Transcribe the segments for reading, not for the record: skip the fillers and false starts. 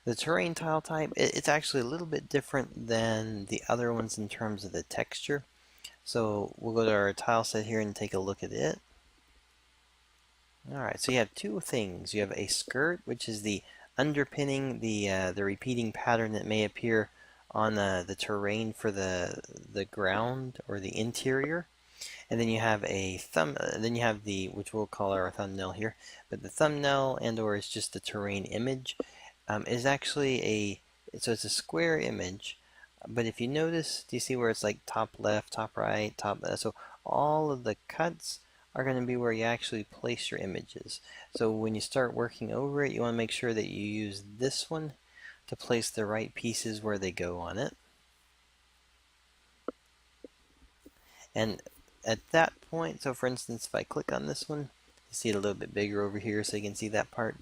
The terrain tile type, it's actually a little bit different than the other ones in terms of the texture. So we'll go to our tile set here and take a look at it. Alright, so you have two things. You have a skirt, which is the underpinning the repeating pattern that may appear on the terrain for the ground or the interior. And then you have a then you have the, which we'll call our thumbnail here, but the thumbnail and or is just the terrain image. Is actually so it's a square image, but if you notice, do you see where it's like top left, top right, top, so all of the cuts are going to be where you actually place your images. So when you start working over it, you want to make sure that you use this one to place the right pieces where they go on it. And at that point, so for instance, if I click on this one, you see it a little bit bigger over here so you can see that part.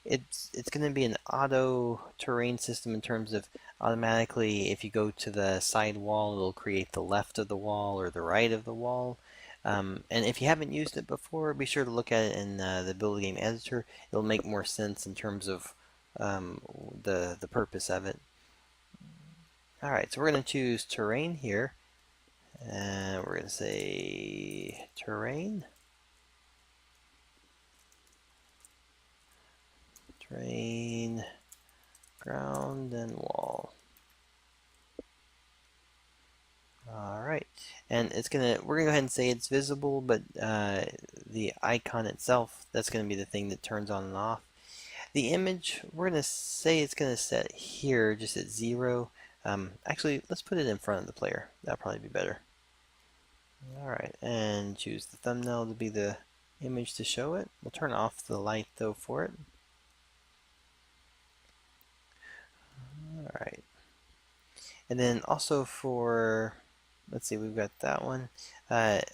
It's going to be an auto terrain system in terms of automatically, if you go to the side wall, it'll create the left of the wall or the right of the wall. And if you haven't used it before, be sure to look at it in the Build Game Editor. It'll make more sense in terms of the purpose of it. Alright, so we're going to choose terrain here. And we're going to say terrain. Terrain, ground, and wall. Alright, and we're gonna go ahead and say it's visible, but the icon itself, that's gonna be the thing that turns on and off. The image, we're gonna say it's gonna set here just at 0. Actually, let's put it in front of the player. That'll probably be better. Alright, and choose the thumbnail to be the image to show it. We'll turn off the light though for it. Alright. And then also for, let's see, we've got that one. The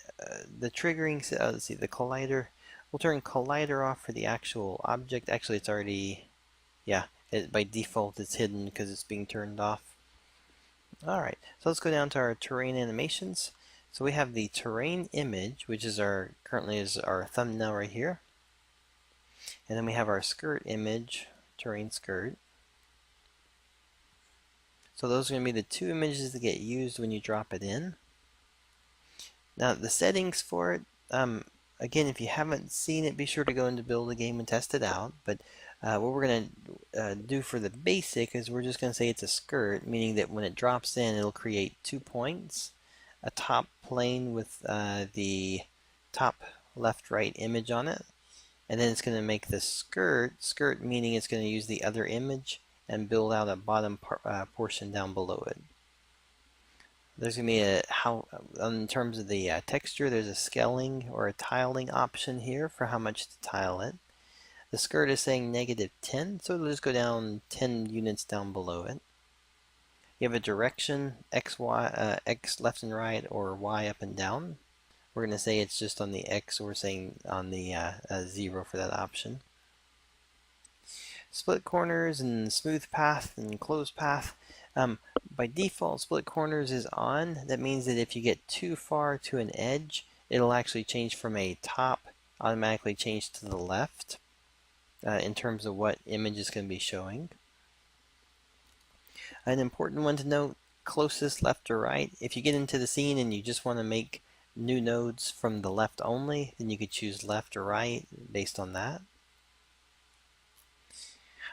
triggering, let's see, the collider. We'll turn collider off for the actual object. Actually, it's already, yeah, by default it's hidden because it's being turned off. Alright, so let's go down to our terrain animations. So we have the terrain image, which is currently is our thumbnail right here. And then we have our skirt image, terrain skirt. So those are going to be the two images that get used when you drop it in. Now the settings for it, again, if you haven't seen it, be sure to go into Build a Game and test it out. But what we're going to do for the basic is we're just going to say it's a skirt, meaning that when it drops in, it'll create 2 points, a top plane with the top left-right image on it, and then it's going to make the skirt meaning it's going to use the other image and build out a bottom portion down below it. There's going to be in terms of the texture, there's a scaling or a tiling option here for how much to tile it. The skirt is saying -10, so it'll just go down 10 units down below it. You have a direction, X left and right, or Y up and down. We're going to say it's just on the X, so we're saying on the 0 for that option. Split corners and smooth path and closed path. By default, split corners is on. That means that if you get too far to an edge, it'll actually change from a top, automatically change to the left in terms of what image is going to be showing. An important one to note, closest left or right. If you get into the scene and you just want to make new nodes from the left only, then you could choose left or right based on that.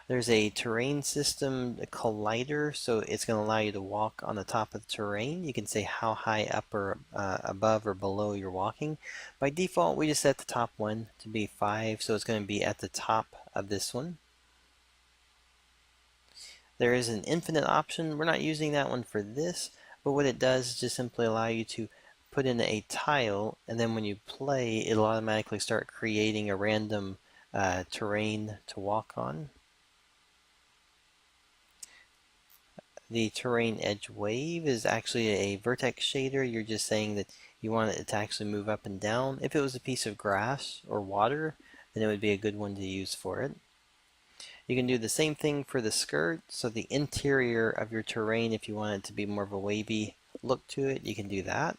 There's a terrain system collider, so it's going to allow you to walk on the top of the terrain. You can say how high up or above or below you're walking. By default, we just set the top one to be 5, so it's going to be at the top of this one. There is an infinite option. We're not using that one for this, but what it does is just simply allow you to put in a tile, and then when you play, it'll automatically start creating a random terrain to walk on. The terrain edge wave is actually a vertex shader. You're just saying that you want it to actually move up and down. If it was a piece of grass or water, then it would be a good one to use for it. You can do the same thing for the skirt. So the interior of your terrain, if you want it to be more of a wavy look to it, you can do that.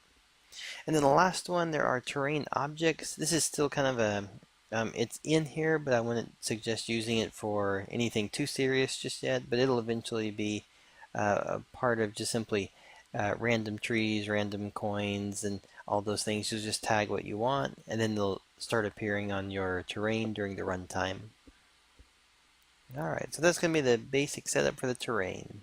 And then the last one, there are terrain objects. This is still kind of It's in here, but I wouldn't suggest using it for anything too serious just yet, but it'll eventually be a part of just simply random trees, random coins, and all those things. You'll just tag what you want, and then they'll start appearing on your terrain during the runtime. Alright, so that's going to be the basic setup for the terrain.